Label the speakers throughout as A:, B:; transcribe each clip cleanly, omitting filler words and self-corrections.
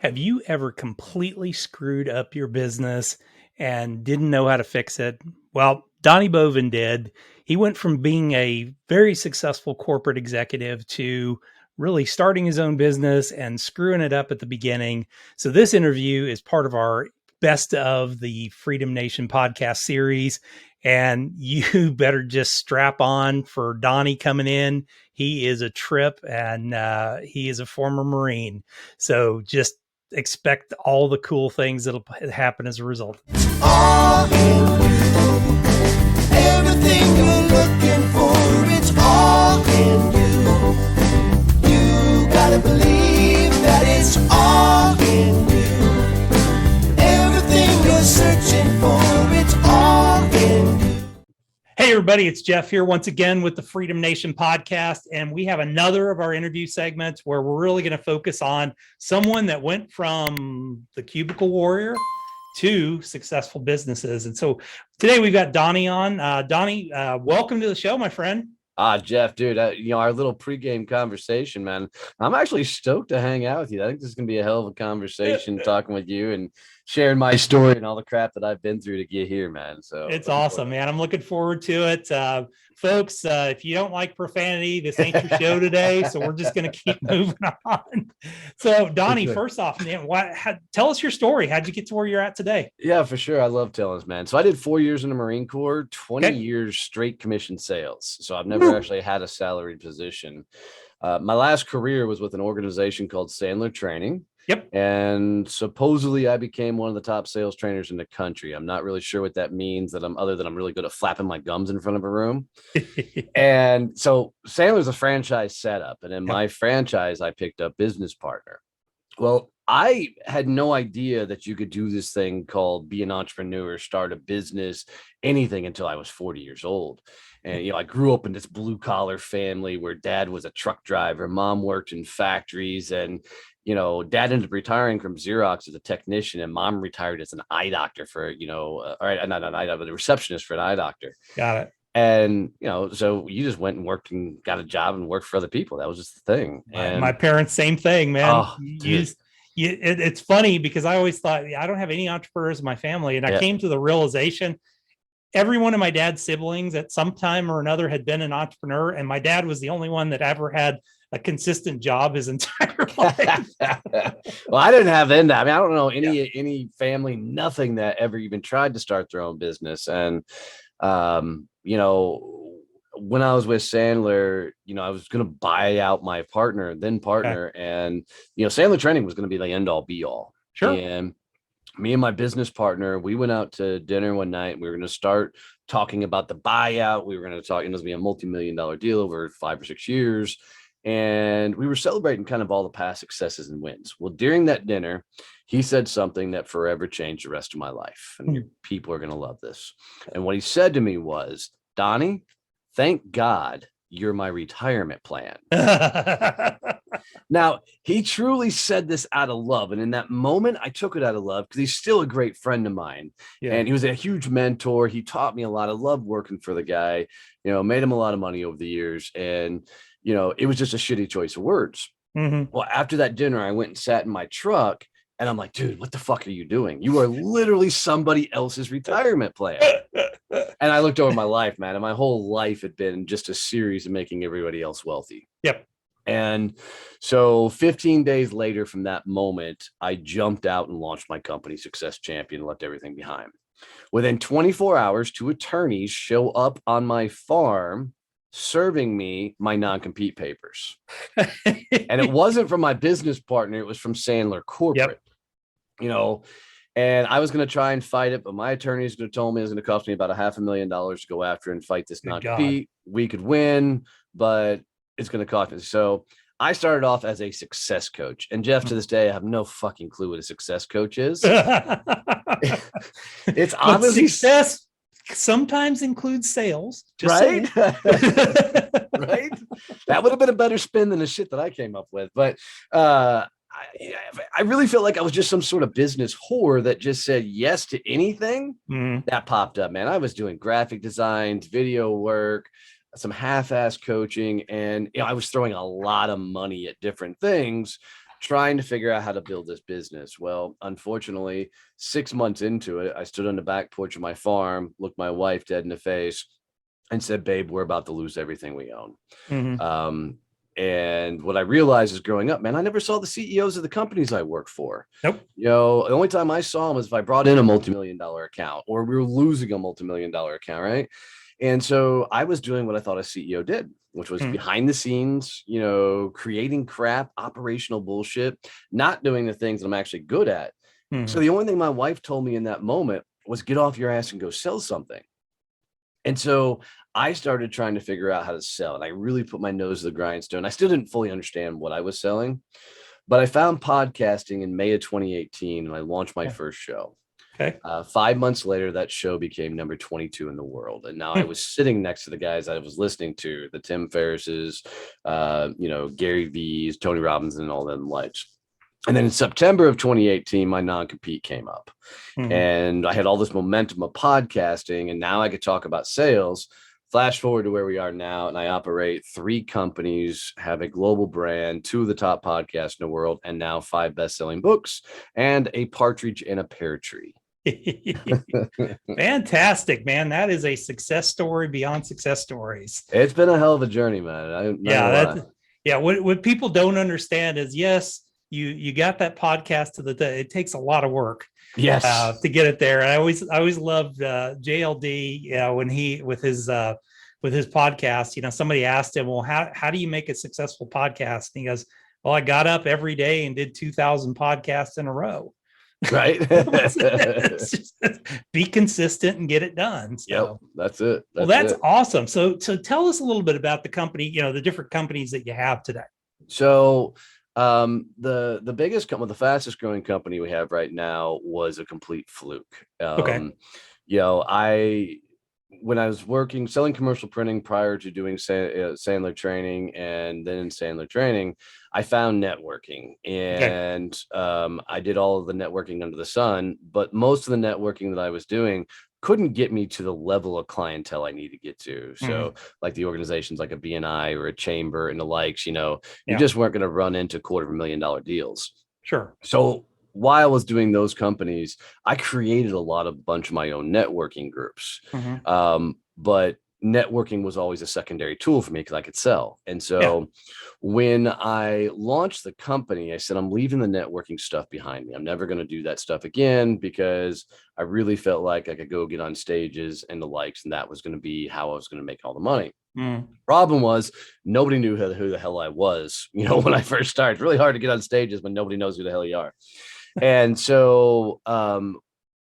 A: Have you ever completely screwed up your business and didn't know how to fix it? Well, Donnie Boivin did. He went from being a very successful corporate executive to really starting his own business and screwing it up at the beginning. So, this interview is part of our Best of the Freedom Nation podcast series. And you better just strap on for Donnie coming in. He is a trip and he is a former Marine. So, just expect all the cool things that'll happen as a result.
B: All in you. Everything you're looking for, it's all in you. You gotta believe that it's all in you. Everything you're searching for, it's all in you.
A: Hey, everybody, it's Jeff here once again with the Freedom Nation podcast. And we have another of our interview segments where we're really going to focus on someone that went from the cubicle warrior to successful businesses. And so today we've got Donnie on. Donnie, welcome to the show, my friend.
C: Jeff, dude, our little pregame conversation, man, I'm actually stoked to hang out with you. I think this is going to be a hell of a conversation talking with you and sharing my story and all the crap that I've been through to get here, man. So
A: it's awesome, man. I'm looking forward to it. Folks, if you don't like profanity, this ain't your show today. So we're just going to keep moving on. So Donnie, first off, man, tell us your story. How'd you get to where you're at today?
C: Yeah, for sure. I love telling this, man. So I did 4 years in the Marine Corps, 20 years straight commission sales. So I've never actually had a salaried position. My last career was with an organization called Sandler Training.
A: Yep.
C: And supposedly I became one of the top sales trainers in the country. I'm not really sure what that means, other than I'm really good at flapping my gums in front of a room. And so Sandler's a franchise setup. And in my franchise, I picked up business partner. Well, I had no idea that you could do this thing called be an entrepreneur, start a business, anything until I was 40 years old. And, I grew up in this blue collar family where dad was a truck driver, mom worked in factories, and, dad ended up retiring from Xerox as a technician, and mom retired as an eye doctor for, not an eye doctor, but a receptionist for an eye doctor.
A: Got it.
C: And, so you just went and worked and got a job and worked for other people. That was just the thing. And
A: my parents, same thing, man.
C: Oh,
A: it's funny because I always thought I don't have any entrepreneurs in my family. And I came to the realization every one of my dad's siblings at some time or another had been an entrepreneur. And my dad was the only one that ever had a consistent job his entire life.
C: Well, I didn't have any. I mean, I don't know any family, nothing that ever even tried to start their own business. And, when I was with Sandler, I was going to buy out my partner, and, Sandler Training was going to be the end all be all.
A: Sure.
C: And me and my business partner, we went out to dinner one night. And we were going to start talking about the buyout. We were going to talk, it was going to be a multi-million-dollar deal over 5 or 6 years. And we were celebrating kind of all the past successes and wins. Well, during that dinner, he said something that forever changed the rest of my life. And people are going to love this. And what he said to me was, Donnie, thank God you're my retirement plan. Now, he truly said this out of love. And in that moment, I took it out of love because he's still a great friend of mine. Yeah. And he was a huge mentor. He taught me a lot. I loved working for the guy, made him a lot of money over the years. And, it was just a shitty choice of words.
A: Mm-hmm.
C: Well, after that dinner, I went and sat in my truck and I'm like, dude, what the fuck are you doing? You are literally somebody else's retirement plan. And I looked over my life, man, and my whole life had been just a series of making everybody else wealthy.
A: Yep.
C: And so 15 days later from that moment, I jumped out and launched my company, Success Champion, left everything behind. Within 24 hours, 2 attorneys show up on my farm serving me my non-compete papers. And it wasn't from my business partner. It was from Sandler Corporate, and I was going to try and fight it, but my attorneys told me it was going to cost me about $500,000 to go after and fight this non-compete. We could win, but it's going to cost me. So I started off as a success coach, and Jeff, to this day, I have no fucking clue what a success coach is. It's honestly
A: success sometimes includes sales,
C: right? Right. That would have been a better spin than the shit that I came up with. But I really felt like I was just some sort of business whore that just said yes to anything that popped up, man. I was doing graphic designs, video work, some half-ass coaching, and I was throwing a lot of money at different things. trying to figure out how to build this business. Well, unfortunately, 6 months into it, I stood on the back porch of my farm, looked my wife dead in the face, and said, "Babe, we're about to lose everything we own."
A: Mhm.
C: And what I realized is growing up, man, I never saw the CEOs of the companies I worked for.
A: Nope.
C: The only time I saw them was if I brought in a multi-million-dollar account or we were losing a multi-million-dollar account, right? And so I was doing what I thought a CEO did, which was
A: Mhm.
C: behind the scenes, creating crap, operational bullshit, not doing the things that I'm actually good at. So
A: Mhm.
C: the only thing my wife told me in that moment was get off your ass and go sell something. And so I started trying to figure out how to sell, and I really put my nose to the grindstone. I still didn't fully understand what I was selling, but I found podcasting in May of 2018, and I launched my
A: Yeah.
C: first show.
A: Okay.
C: 5 months later, that show became number 22 in the world. And now I was sitting next to the guys I was listening to, the Tim Ferrisses, Gary V's, Tony Robbins, and all them lights. And then in September of 2018, my non-compete came up.
A: Mhm.
C: And I had all this momentum of podcasting, and now I could talk about sales. Flash forward to where we are now, and I operate 3 companies, have a global brand, 2 of the top podcasts in the world, and now 5 best-selling books, and a partridge in a pear tree.
A: Fantastic, man. That is a success story beyond success stories.
C: It's been a hell of a journey, man. I'm not
A: Yeah,
C: gonna lie.
A: what people don't understand is, yes, you got that podcast to it takes a lot of work
C: Yes.
A: to get it there. And I always loved JLD, when he with his podcast. Somebody asked him, well, how do you make a successful podcast? And he goes, well, I got up every day and did 2,000 podcasts in a row.
C: Right.
A: It's just, be consistent and get it done. So.
C: Yep, that's it.
A: That's awesome. So tell us a little bit about the company, the different companies that you have today.
C: So the biggest the fastest growing company we have right now was a complete fluke.
A: Okay.
C: When I was selling commercial printing prior to doing Sandler training, and then in Sandler training, I found networking, and I did all of the networking under the sun, but most of the networking that I was doing couldn't get me to the level of clientele I need to get to. So like the organizations like a BNI or a chamber and the likes, you just weren't going to run into $250,000 deals.
A: Sure.
C: So while I was doing those companies, I created a bunch of my own networking groups. But networking was always a secondary tool for me because I could sell. And so when I launched the company, I said, I'm leaving the networking stuff behind me. I'm never going to do that stuff again because I really felt like I could go get on stages and the likes, and that was going to be how I was going to make all the money. Problem was nobody knew who the hell I was. When I first started, it's really hard to get on stages when nobody knows who the hell you are. And so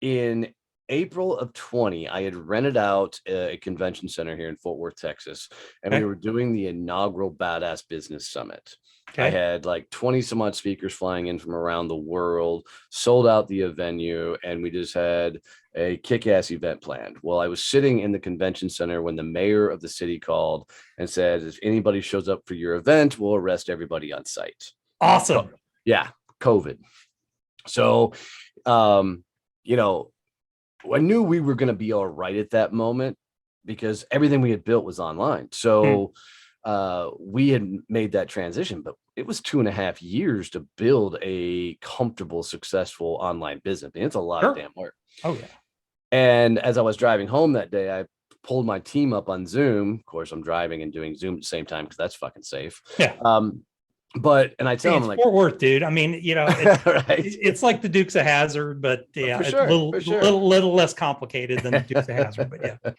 C: in April of 20, I had rented out a convention center here in Fort Worth, Texas, and we were doing the inaugural Badass Business Summit. I had like 20 some odd speakers flying in from around the world, sold out the venue, and we just had a kick-ass event planned. Well, I was sitting in the convention center when the mayor of the city called and said, if anybody shows up for your event, we'll arrest everybody on site.
A: Awesome.
C: Yeah, COVID. So, I knew we were going to be all right at that moment because everything we had built was online. So we had made that transition, but it was 2.5 years to build a comfortable, successful online business. I mean, it's a lot of damn work.
A: Oh, yeah.
C: And as I was driving home that day, I pulled my team up on Zoom. Of course, I'm driving and doing Zoom at the same time because that's fucking safe.
A: Yeah.
C: And I tell them, like,
A: Fort Worth, dude. I mean,
C: right.
A: It's like the Dukes of Hazzard, but yeah,
C: for sure,
A: it's a little less complicated than the Dukes of Hazzard. But yeah.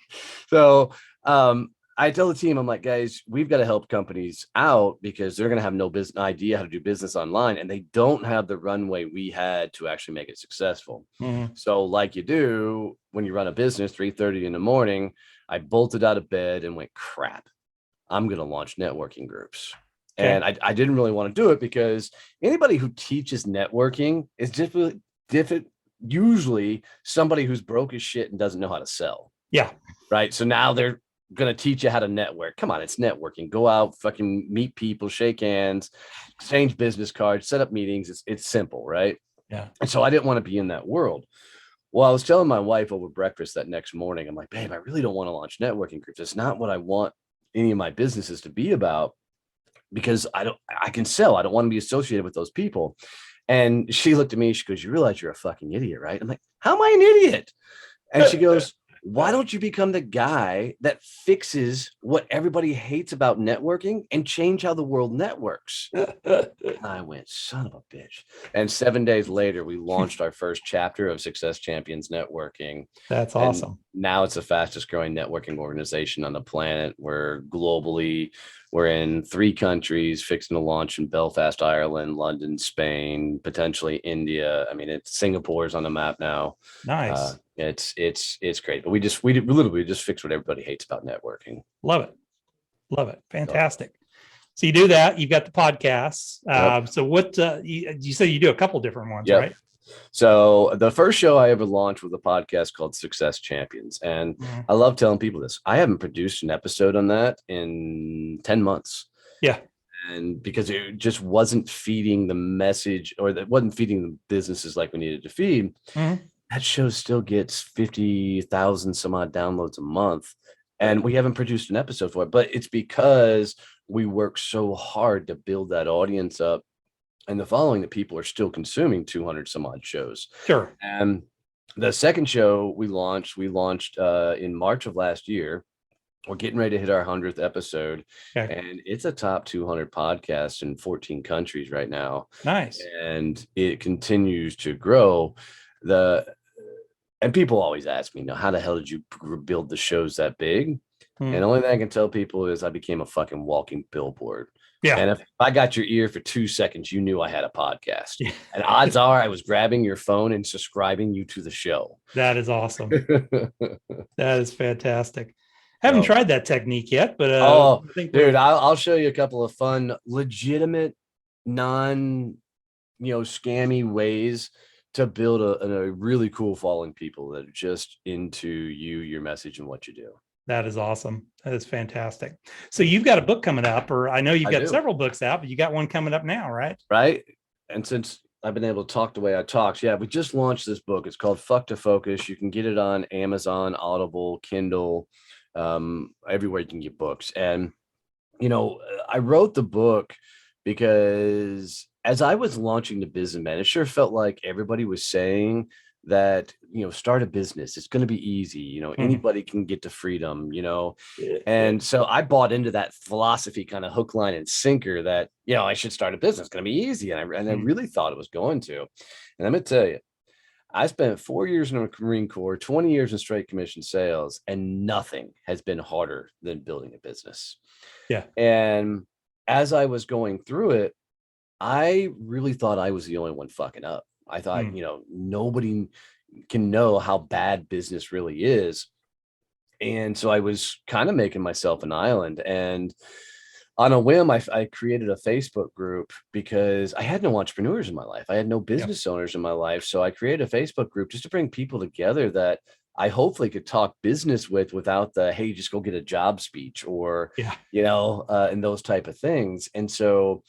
C: So I tell the team, I'm like, guys, we've got to help companies out because they're going to have no idea how to do business online, and they don't have the runway we had to actually make it successful. So, like you do when you run a business, 3:30 in the morning, I bolted out of bed and went, crap, I'm going to launch networking groups. And I didn't really want to do it because anybody who teaches networking is different, usually somebody who's broke as shit and doesn't know how to sell.
A: Yeah.
C: Right. So now they're going to teach you how to network. Come on, it's networking. Go out, fucking meet people, shake hands, exchange business cards, set up meetings. It's simple, right?
A: Yeah.
C: And so I didn't want to be in that world. Well, I was telling my wife over breakfast that next morning, I'm like, babe, I really don't want to launch networking groups. It's not what I want any of my businesses to be about. because I can sell. I don't want to be associated with those people. And she looked at me, she goes, you realize you're a fucking idiot, right? I'm like, how am I an idiot? And she goes, why don't you become the guy that fixes what everybody hates about networking and change how the world networks? I went, son of a bitch. And 7 days later, we launched our first chapter of Success Champions Networking.
A: That's
C: And
A: awesome.
C: now it's the fastest growing networking organization on the planet. We're in 3 countries, fixing to launch in Belfast, Ireland, London, Spain, potentially India. I mean, Singapore's on the map now.
A: Nice.
C: It's great. But we literally just fix what everybody hates about networking.
A: Love it. Love it. Fantastic. So you do that. You've got the podcasts.
C: Yep.
A: So what you say you do a couple different ones,
C: Yep.
A: right?
C: So the first show I ever launched was a podcast called Success Champions. And I love telling people this. I haven't produced an episode on that in 10 months.
A: Yeah.
C: And because it just wasn't feeding the message, or that wasn't feeding the businesses like we needed to feed. That show still gets 50,000 some odd downloads a month. And we haven't produced an episode for it, but it's because we work so hard to build that audience up and the following that people are still consuming 200 some odd shows.
A: Sure.
C: And the second show we launched in March of last year. We're getting ready to hit our 100th episode. Okay. And it's a top 200 podcast in 14 countries right now.
A: Nice.
C: And it continues to grow. And people always ask me, how the hell did you build the shows that big? And the only thing I can tell people is I became a fucking walking billboard. Yeah. And if I got your ear for 2 seconds, you knew I had a podcast. Yeah. And odds are I was grabbing your phone and subscribing you to the show.
A: That is awesome. That is fantastic. Haven't tried that technique yet, but
C: I'll show you a couple of fun, legitimate, scammy ways to build a really cool following, people that are just into you, your message, and what you do.
A: That is awesome. That is fantastic. So you've got a book coming up, or I know you've got several books out, but you got one coming up now, right?
C: Right. And since I've been able to talk the way I talk, we just launched this book. It's called Fuck to Focus. You can get it on Amazon, Audible, Kindle, everywhere you can get books. And, I wrote the book because as I was launching the business, man, it sure felt like everybody was saying that, start a business. It's going to be easy. Anybody can get to freedom, And so I bought into that philosophy, kind of hook, line, and sinker that, I should start a business. It's going to be easy. And I really thought it was going to. And I'm going to tell you, I spent 4 years in the Marine Corps, 20 years in straight commission sales, and nothing has been harder than building a business.
A: Yeah.
C: And as I was going through it, I really thought I was the only one fucking up. I thought, nobody can know how bad business really is. And so I was kind of making myself an island. And on a whim, I created a Facebook group because I had no entrepreneurs in my life. I had no business owners in my life. So I created a Facebook group just to bring people together that I hopefully could talk business without the, hey, just go get a job speech or, and those type of things. And so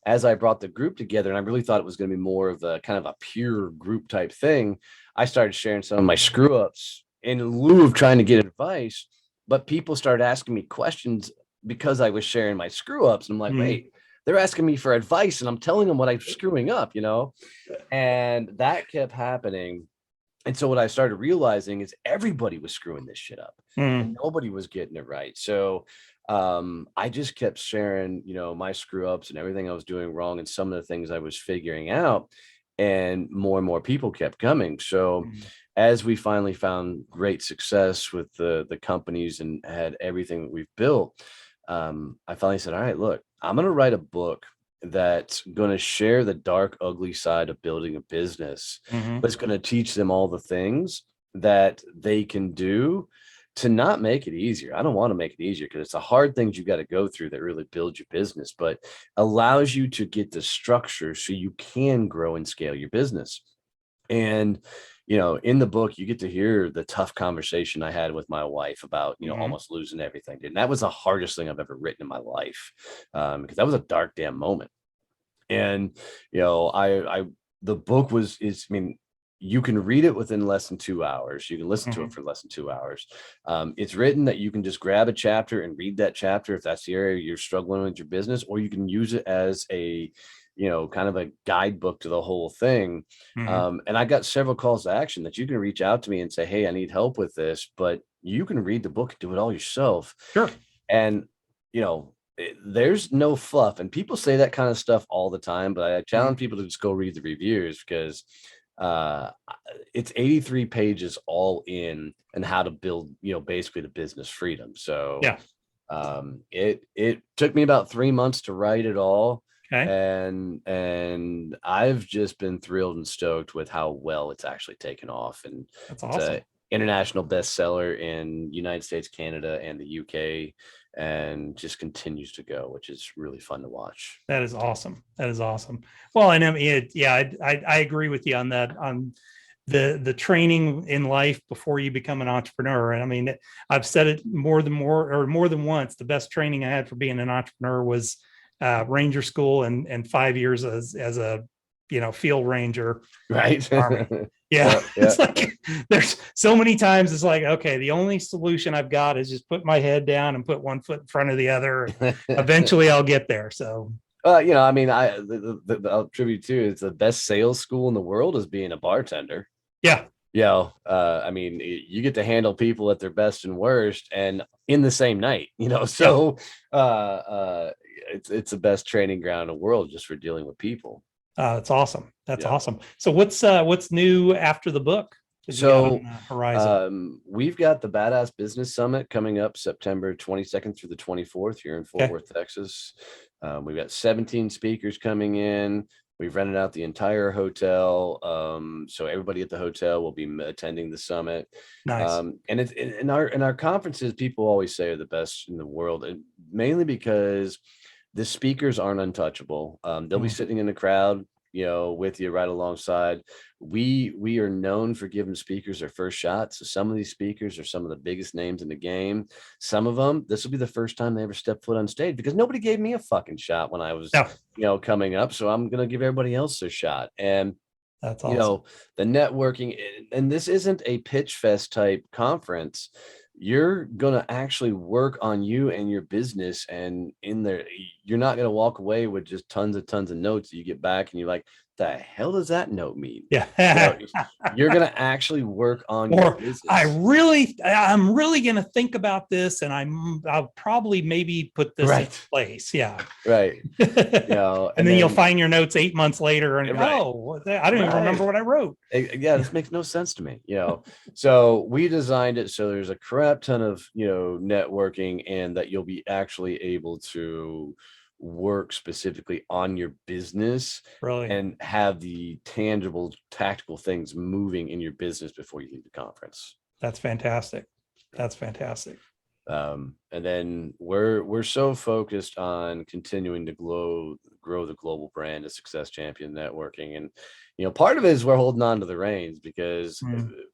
C: as I brought the group together, and I really thought it was going to be more of a kind of a pure group type thing, I started sharing some of my screw ups in lieu of trying to get advice. But people started asking me questions because I was sharing my screw ups. And I'm like, wait, they're asking me for advice and I'm telling them what I'm screwing up, and that kept happening. And so what I started realizing is everybody was screwing this shit up and nobody was getting it right. So I just kept sharing, my screw ups and everything I was doing wrong and some of the things I was figuring out, and more people kept coming. So as we finally found great success with the companies and had everything that we've built, I finally said, all right, look, I'm going to write a book that's going to share the dark, ugly side of building a business, but it's going to teach them all the things that they can do to not make it easier. I don't want to make it easier because it's the hard things you got to go through that really build your business, but allows you to get the structure so you can grow and scale your business. And, in the book, you get to hear the tough conversation I had with my wife about, almost losing everything. And that was the hardest thing I've ever written in my life, because that was a dark damn moment. And, the book you can read it within less than 2 hours. You can listen to it for less than 2 hours. It's written that you can just grab a chapter and read that chapter if that's the area you're struggling with your business, or you can use it as a, kind of a guidebook to the whole thing. And I got several calls to action that you can reach out to me and say, hey, I need help with this, but you can read the book and do it all yourself.
A: Sure.
C: And, there's no fluff. And people say that kind of stuff all the time, but I challenge people to just go read the reviews, because it's 83 pages all in and how to build, basically the business freedom. So
A: yeah,
C: it took me about 3 months to write it all.
A: okay,
C: And I've just been thrilled and stoked with how well it's actually taken off. And
A: that's
C: it's
A: awesome.
C: a international bestseller in United States, Canada, and the UK, and just continues to go, which is really fun to watch.
A: That is awesome. That is awesome. Well, and I mean, I agree with you on that, on the training in life before you become an entrepreneur. And I mean, I've said it more than once. The best training I had for being an entrepreneur was Ranger School and 5 years as a field ranger.
C: Right.
A: Army. Yeah. It's like there's so many times it's like, okay, the only solution I've got is just put my head down and put one foot in front of the other. Eventually I'll get there. So
C: I mean, I'll attribute to it's the best sales school in the world is being a bartender.
A: Yeah.
C: I mean, you get to handle people at their best and worst and in the same night, so it's the best training ground in the world just for dealing with people.
A: That's awesome. That's awesome. So what's new after the book?
C: So
A: horizon.
C: We've got the Badass Business Summit coming up September 22nd through the 24th here in Fort Worth, Texas. We've got 17 speakers coming in. We've rented out the entire hotel. So everybody at the hotel will be attending the summit.
A: Nice.
C: And it's in our conferences, people always say are the best in the world, and mainly because the speakers aren't untouchable. They'll be sitting in the crowd, with you right alongside. We are known for giving speakers their first shot. So some of these speakers are some of the biggest names in the game. Some of them, this will be the first time they ever step foot on stage, because nobody gave me a fucking shot when I was, coming up. So I'm going to give everybody else a shot. And
A: that's awesome.
C: The networking, and this isn't a pitch fest type conference. You're going to actually work on you and your business, and in there, you're not going to walk away with just tons of notes that you get back and you're like, the hell does that note mean?
A: Yeah.
C: You're going to actually work on your business.
A: I'm really going to think about this, and I'll probably maybe put this in place. Yeah.
C: Right.
A: And then you'll find your notes 8 months later and I don't even remember what I wrote.
C: Yeah. This makes no sense to me. So we designed it so there's a crap ton of, networking, and that you'll be actually able to work specifically on your business and have the tangible tactical things moving in your business before you leave the conference.
A: That's fantastic.
C: And then we're so focused on continuing to grow the global brand of Success Champion Networking. And part of it is we're holding on to the reins, because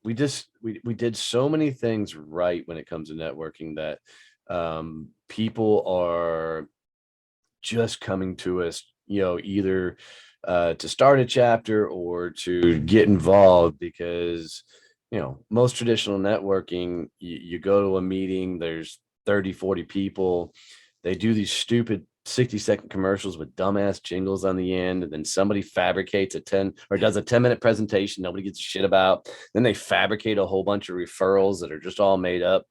C: we did so many things right when it comes to networking that people are just coming to us, either to start a chapter or to get involved, because most traditional networking, you go to a meeting, there's 30-40 people, they do these stupid 60-second commercials with dumbass jingles on the end, and then somebody fabricates does a 10-minute presentation nobody gives a shit about, then they fabricate a whole bunch of referrals that are just all made up.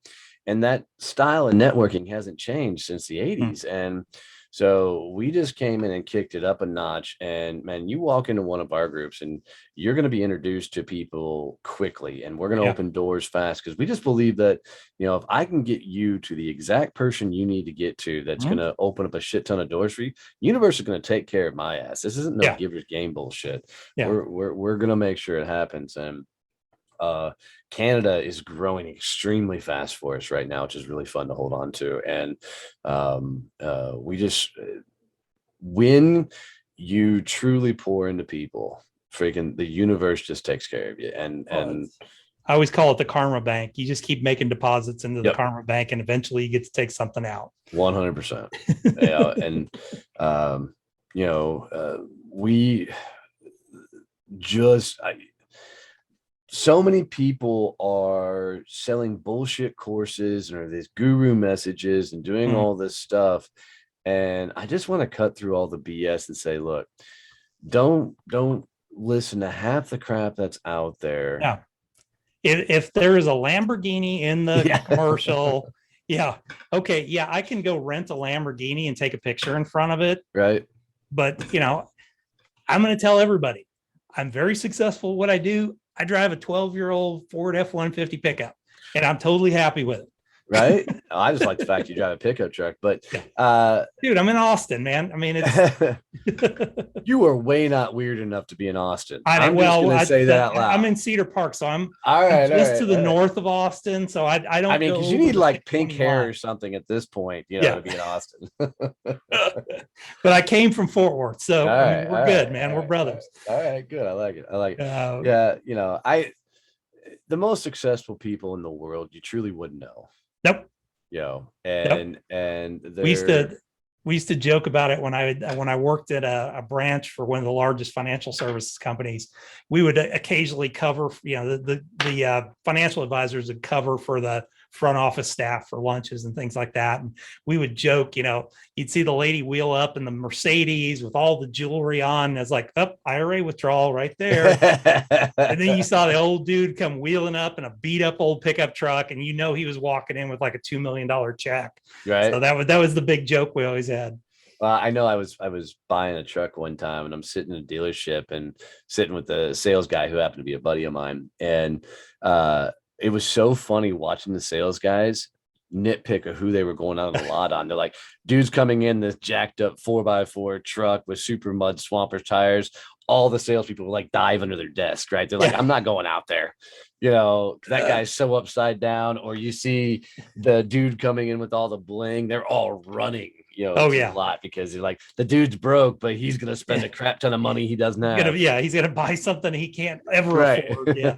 C: And that style of networking hasn't changed since the 80s. And so we just came in and kicked it up a notch. And man, you walk into one of our groups and you're going to be introduced to people quickly, and we're going to open doors fast, because we just believe that, if I can get you to the exact person you need to get to, that's going to open up a shit ton of doors for you, universe is going to take care of my ass. This isn't no giver's game bullshit. We're going to make sure it happens. And Canada is growing extremely fast for us right now, which is really fun to hold on to. And we just, when you truly pour into people, freaking the universe just takes care of you. And
A: I always call it the karma bank. You just keep making deposits into the karma bank, and eventually you get to take something out.
C: 100%. We just, so many people are selling bullshit courses or these guru messages and doing
A: Mm.
C: all this stuff. And I just want to cut through all the BS and say, look, don't listen to half the crap that's out there.
A: Yeah. If there is a Lamborghini in the
C: Yeah.
A: commercial, yeah, okay, yeah, I can go rent a Lamborghini and take a picture in front of it.
C: Right.
A: But I'm going to tell everybody, I'm very successful at what I do. I drive a 12-year-old Ford F-150 pickup, and I'm totally happy with it.
C: Right. I just like the fact you drive a pickup truck, but
A: dude, I'm in Austin, man. I mean, it's
C: you are way not weird enough to be in Austin.
A: I'm
C: just gonna say that out loud.
A: I'm in Cedar Park, so I'm
C: just
A: to the north of Austin. So I don't.
C: I mean, because you need like pink hair or something at this point, to be in Austin.
A: But I came from Fort Worth, so we're good, man. We're brothers.
C: All right, good. I like it. Yeah, the most successful people in the world, you truly wouldn't know.
A: Nope.
C: And
A: we used to joke about it when I worked at a branch for one of the largest financial services companies. We would occasionally cover, the financial advisors would cover for the front office staff for lunches and things like that. And we would joke, you'd see the lady wheel up in the Mercedes with all the jewelry on. It's like, IRA withdrawal right there. And then you saw the old dude come wheeling up in a beat up old pickup truck, and he was walking in with like a $2 million check.
C: Right.
A: So that was the big joke we always had.
C: Well, I know I was buying a truck one time, and I'm sitting in a dealership and sitting with the sales guy who happened to be a buddy of mine. And it was so funny watching the sales guys nitpick of who they were going out of the lot on. They're like, dude's coming in this jacked up 4x4 truck with super mud swampers tires. All the salespeople will like dive under their desk, right? They're like, I'm not going out there. That guy's so upside down. Or you see the dude coming in with all the bling, they're all running, a lot, because they're like, the dude's broke, but he's going to spend a crap ton of money he doesn't have.
A: He's going to buy something he can't ever afford. Yeah.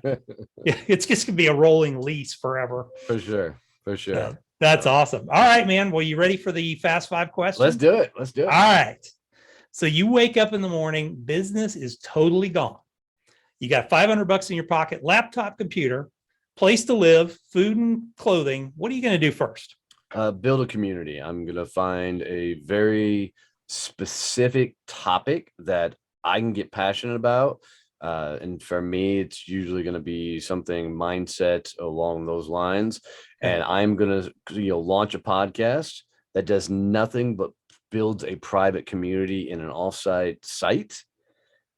A: It's just going to be a rolling lease forever.
C: For sure.
A: That's awesome. All right, man. Well, you ready for the fast 5 questions?
C: Let's do it. All
A: right. So you wake up in the morning, business is totally gone. You got $500 in your pocket, laptop, computer, place to live, food and clothing. What are you going to do first?
C: Build a community. I'm going to find a very specific topic that I can get passionate about. And for me, it's usually going to be something mindset along those lines. And I'm going to launch a podcast that does nothing but builds a private community in an offsite site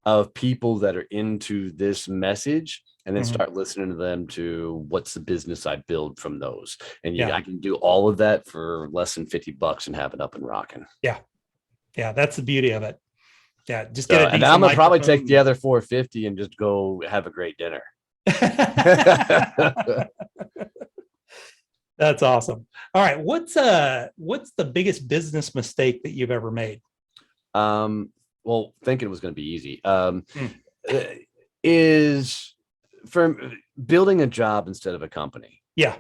C: of people that are into this message, and then start listening to them to what's the business I build from those. And I can do all of that for less than $50 and have it up and rocking.
A: Yeah. That's the beauty of it. Yeah. Just get
C: and I'm gonna probably take the other $450 and just go have a great dinner.
A: That's awesome. All right. What's the biggest business mistake that you've ever made?
C: Well, thinking it was going to be easy. Is for building a job instead of a company.
A: Yeah.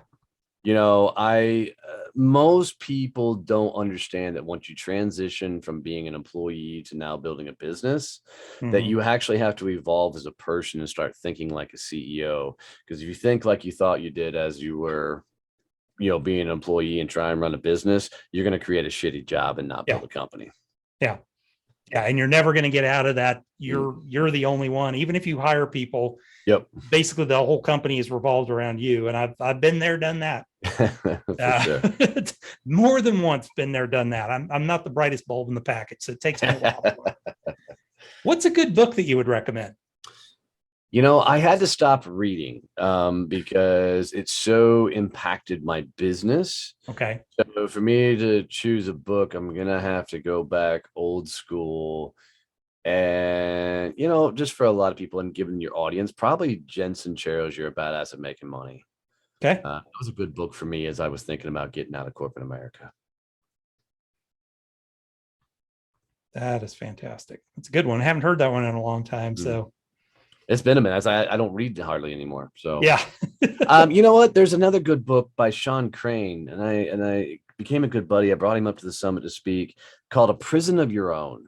C: Most people don't understand that once you transition from being an employee to now building a business, that you actually have to evolve as a person and start thinking like a CEO. Because if you think like you thought you did as you were, being an employee and try and run a business, you're going to create a shitty job and not build a company.
A: Yeah. And you're never going to get out of that. You're the only one, even if you hire people.
C: Yep.
A: Basically, the whole company is revolved around you. And I've been there, done that.
C: Sure.
A: More than once been there, done that. I'm not the brightest bulb in the package, so it takes me a while. What's a good book that you would recommend?
C: I had to stop reading because it so impacted my business.
A: Okay.
C: So for me to choose a book, I'm going to have to go back old school. And, just for a lot of people and given your audience, probably Jensen Cheryl's You're a Badass at Making Money.
A: Okay.
C: That was a good book for me as I was thinking about getting out of corporate America.
A: That is fantastic. It's a good one. I haven't heard that one in a long time. So
C: it's been a minute. I don't read hardly anymore. So
A: yeah.
C: You know what? There's another good book by Sean Crane, and I became a good buddy. I brought him up to the summit to speak, called A Prison of Your Own.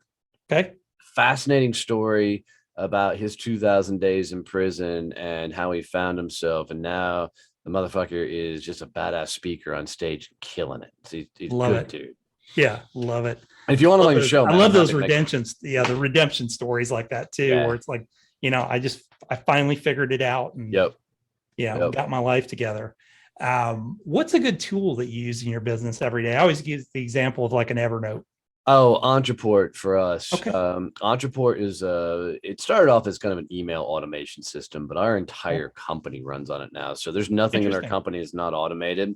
A: Okay.
C: Fascinating story. about his 2,000 days in prison and how he found himself. And now the motherfucker is just a badass speaker on stage, killing it. He's
A: Love
C: good,
A: it.
C: dude.
A: Yeah, love it.
C: And if you want him on your show,
A: I
C: man,
A: love
C: I'm
A: those
C: happy to
A: redemptions. Yeah, the redemption stories like that too,
C: Yeah.
A: where it's like, I finally figured it out and
C: Yep.
A: got my life together. What's a good tool that you use in your business every day? I always use the example of like an Evernote.
C: Oh, Entreport for us.
A: Okay.
C: Entreport is it started off as kind of an email automation system, but our entire company runs on it now. So there's nothing in our
A: Interesting.
C: company that's not automated.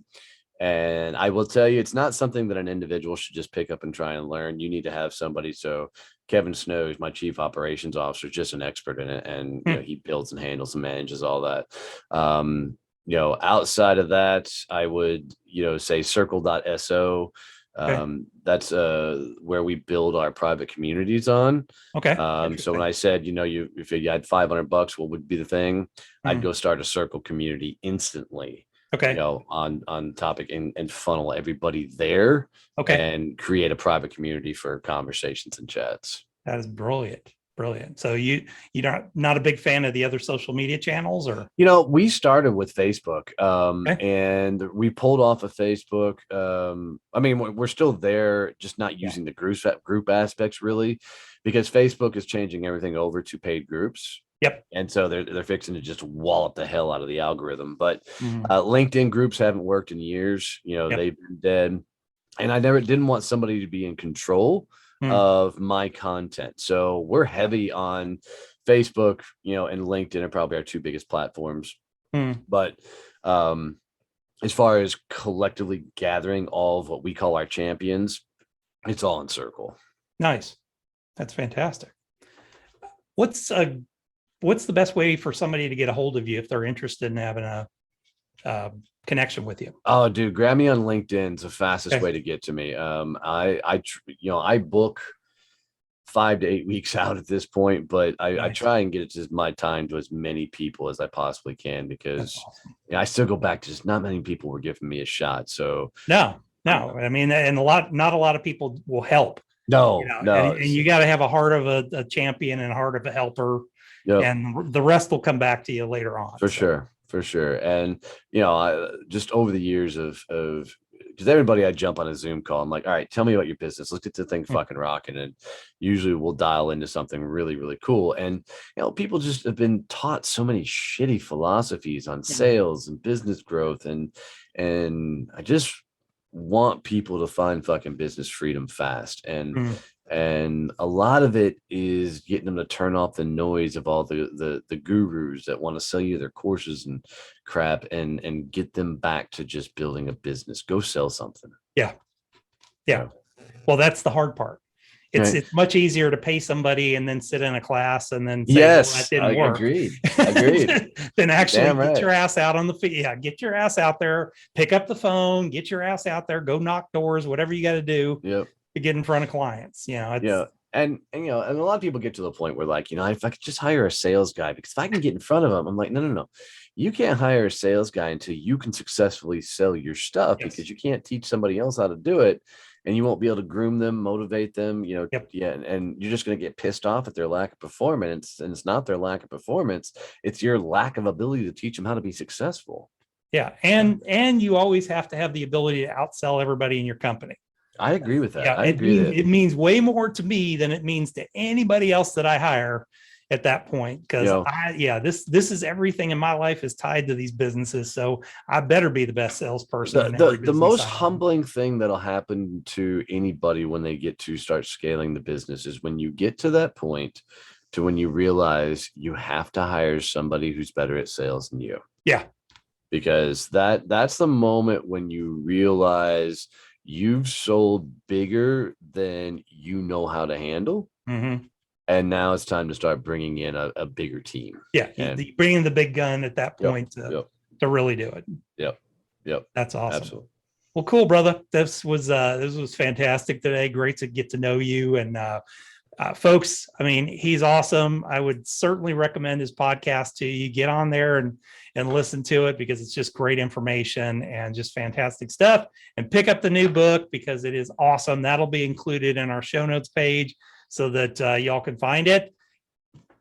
C: And I will tell you, it's not something that an individual should just pick up and try and learn. You need to have somebody. So Kevin Snow, who's my chief operations officer, is just an expert in it. And he builds and handles and manages all that. Outside of that, I would, say circle.so.
A: Okay.
C: That's where we build our private communities on.
A: Okay.
C: So when I said, if you had $500, what would be the thing? I'd go start a circle community instantly.
A: Okay.
C: On topic and funnel everybody there.
A: Okay.
C: And create a private community for conversations and chats.
A: That is brilliant. Brilliant. So you're not a big fan of the other social media channels, or?
C: We started with Facebook, and we pulled off of Facebook. We're still there, just not using the group aspects really, because Facebook is changing everything over to paid groups.
A: Yep.
C: And so they're fixing to just wallop the hell out of the algorithm. But LinkedIn groups haven't worked in years. They've been dead. And I didn't want somebody to be in control of my content. So we're heavy on Facebook, and LinkedIn are probably our two biggest platforms. But as far as collectively gathering all of what we call our champions, it's all in Circle.
A: Nice. That's fantastic. What's the best way for somebody to get a hold of you if they're interested in having a connection with you?
C: Oh, dude, grab me on LinkedIn. It's the fastest way to get to me. I book 5 to 8 weeks out at this point, but I try and get it to my time to as many people as I possibly can, because
A: awesome.
C: I still go back to just not many people were giving me a shot. So
A: no, I mean, and not a lot of people will help.
C: No.
A: And you got to have a heart of a champion and a heart of a helper. Yep. And the rest will come back to you later on.
C: For sure. And, just over the years of because everybody I jump on a Zoom call, I'm like, all right, tell me about your business. Let's get the thing fucking rocking. And usually we'll dial into something really, really cool. And, people just have been taught so many shitty philosophies on sales and business growth. And I just want people to find fucking business freedom fast. And a lot of it is getting them to turn off the noise of all the gurus that want to sell you their courses and crap, and get them back to just building a business. Go sell something.
A: Yeah. Well, that's the hard part. It's much easier to pay somebody and then sit in a class and then say, that didn't work.
C: Agreed.
A: Then actually get your ass out on the field. Yeah, get your ass out there, pick up the phone, get your ass out there, go knock doors, whatever you got to do.
C: Yep.
A: To get in front of clients, And
C: a lot of people get to the point where, like, if I could just hire a sales guy, because if I can get in front of them, I'm like, no. You can't hire a sales guy until you can successfully sell your stuff, because you can't teach somebody else how to do it, and you won't be able to groom them, motivate them, and you're just going to get pissed off at their lack of performance. And it's not their lack of performance. It's your lack of ability to teach them how to be successful.
A: Yeah. And you always have to have the ability to outsell everybody in your company.
C: I agree with that.
A: Yeah, it means way more to me than it means to anybody else that I hire at that point. Because this is everything in my life is tied to these businesses. So I better be the best salesperson.
C: The most humbling thing that'll happen to anybody when they get to start scaling the business is when you get to that point to when you realize you have to hire somebody who's better at sales than you.
A: Yeah.
C: Because that's the moment when you realize you've sold bigger than you know how to handle. And now it's time to start bringing in a bigger team.
A: Yeah. You bring in the big gun at that point to really do it.
C: Yep.
A: That's awesome.
C: Absolutely.
A: Well, cool, brother. This was fantastic today. Great to get to know you. And folks, I mean, he's awesome. I would certainly recommend his podcast to you. Get on there and listen to it, because it's just great information and just fantastic stuff. And pick up the new book, because it is awesome. That'll be included in our show notes page so that y'all can find it.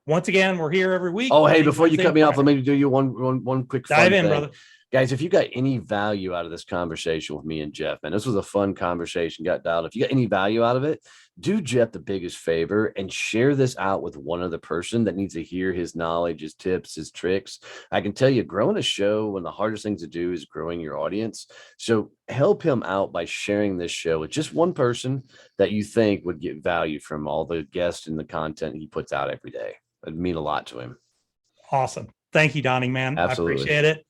A: once again, we're here every week.
C: Oh, hey,
A: Monday,
C: before you
A: Wednesday,
C: cut
A: and
C: me off, let
A: Friday.
C: me do you one quick fun
A: Dive in,
C: thing.
A: brother.
C: Guys, if you got any value out of this conversation with me and Jeff, man, this was a fun conversation, got dialed. If you got any value out of it, do Jeff the biggest favor and share this out with one other person that needs to hear his knowledge, his tips, his tricks. I can tell you, growing a show, one of the hardest things to do is growing your audience. So help him out by sharing this show with just one person that you think would get value from all the guests and the content he puts out every day. It'd mean a lot to him.
A: Awesome. Thank you, Donnie, man.
C: Absolutely.
A: I appreciate it.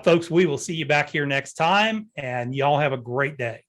A: Folks, we will see you back here next time, and y'all have a great day.